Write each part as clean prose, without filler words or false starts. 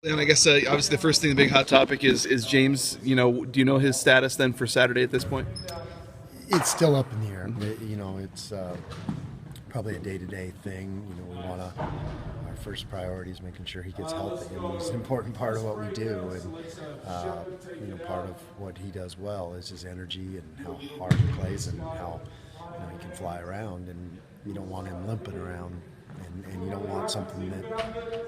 And I guess obviously the first thing, the big hot topic is James. Do you know his status then for Saturday at this point? It's still up in the air. It's probably a day-to-day thing. We want to. Our first priority is making sure he gets healthy. He's an important part of what we do, and part of what he does well is his energy and how hard he plays and how he can fly around. And you don't want him limping around. And you don't want something that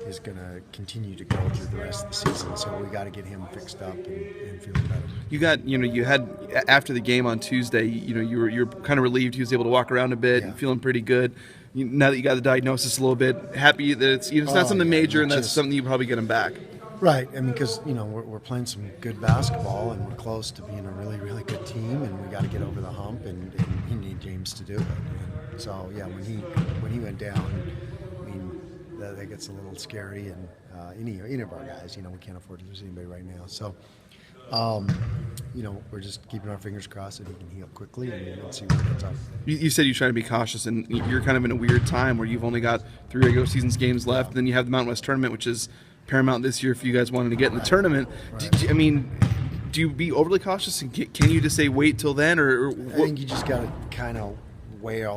is going to continue to go through the rest of the season. So we got to get him fixed up and feeling better. You had after the game on Tuesday, you were kind of relieved he was able to walk around a bit and feeling pretty good. Now that you got the diagnosis a little bit, happy that it's not something major and that's something you probably get him back. Right, and because we're playing some good basketball and we're close to being a really, really good team, and we got to get over the hump, and you need James to do it. And so when he went down, that gets a little scary, and any of our guys, we can't afford to lose anybody right now. So, we're just keeping our fingers crossed that he can heal quickly and see what gets up. You said you're trying to be cautious, and you're kind of in a weird time where you've only got 3 regular seasons games left, and then you have the Mountain West tournament, which is paramount this year if you guys wanted to get in the tournament. Right. Do you be overly cautious, and can you just say wait till then, or I think you just got to kind of weigh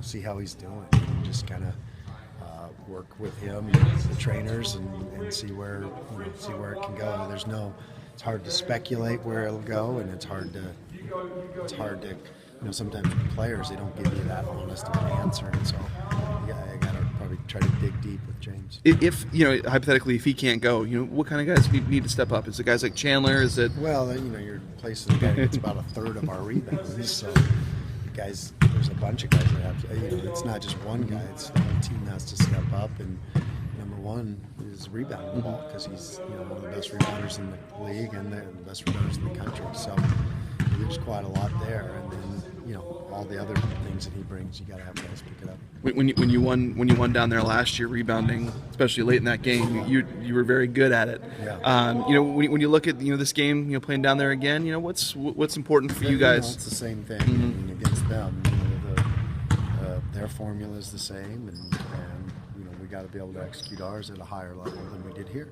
see how he's doing, and just kind of work with him and the trainers and see where it can go. It's hard to speculate where it'll go, and it's hard to sometimes players, they don't give you that honest of an answer, and so I got to probably try to dig deep with James. If hypothetically, if he can't go, what kind of guys need to step up? Is it guys like Chandler? Is it you're placing a guy that's about a third of our rebounds, so guys, there's a bunch of guys that have to, it's not just one guy, it's the whole team has to step up, and number one is rebounding the ball, because he's one of the best rebounders in the league and the best rebounders in the country, so there's quite a lot there, and then all the other things that he brings, you got to have guys pick it up. When you won down there last year, rebounding, especially late in that game, you were very good at it. Yeah. When you look at this game, playing down there again, what's important for you guys? It's the same thing against them. Their formula is the same, and we got to be able to execute ours at a higher level than we did here.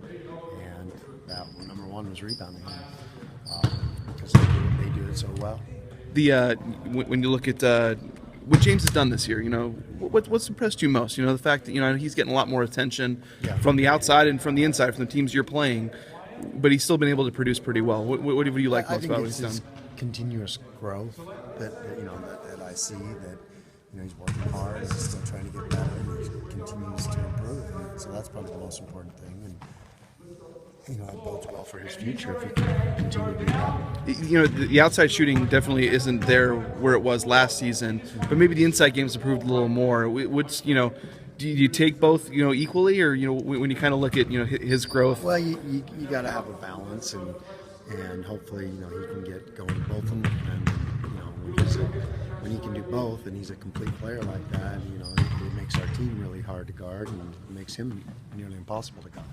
And that number one was rebounding, because they do it so well. When you look at what James has done this year, what's impressed you most? The fact that he's getting a lot more attention from the outside and from the inside, from the teams you're playing, but he's still been able to produce pretty well. What do you like most about what he's done? Continuous growth that I see, that he's working hard, he's still trying to get better, and he continues to improve. And so that's probably the most important thing. And it bodes well for his future if he can continue to do that. The outside shooting definitely isn't there where it was last season, but maybe the inside game's improved a little more. Do you take both equally, or when you kind of look at his growth? Well, you got to have a balance, and hopefully he can get going both of them. And when he can do both, and he's a complete player like that, it makes our team really hard to guard, and it makes him nearly impossible to guard.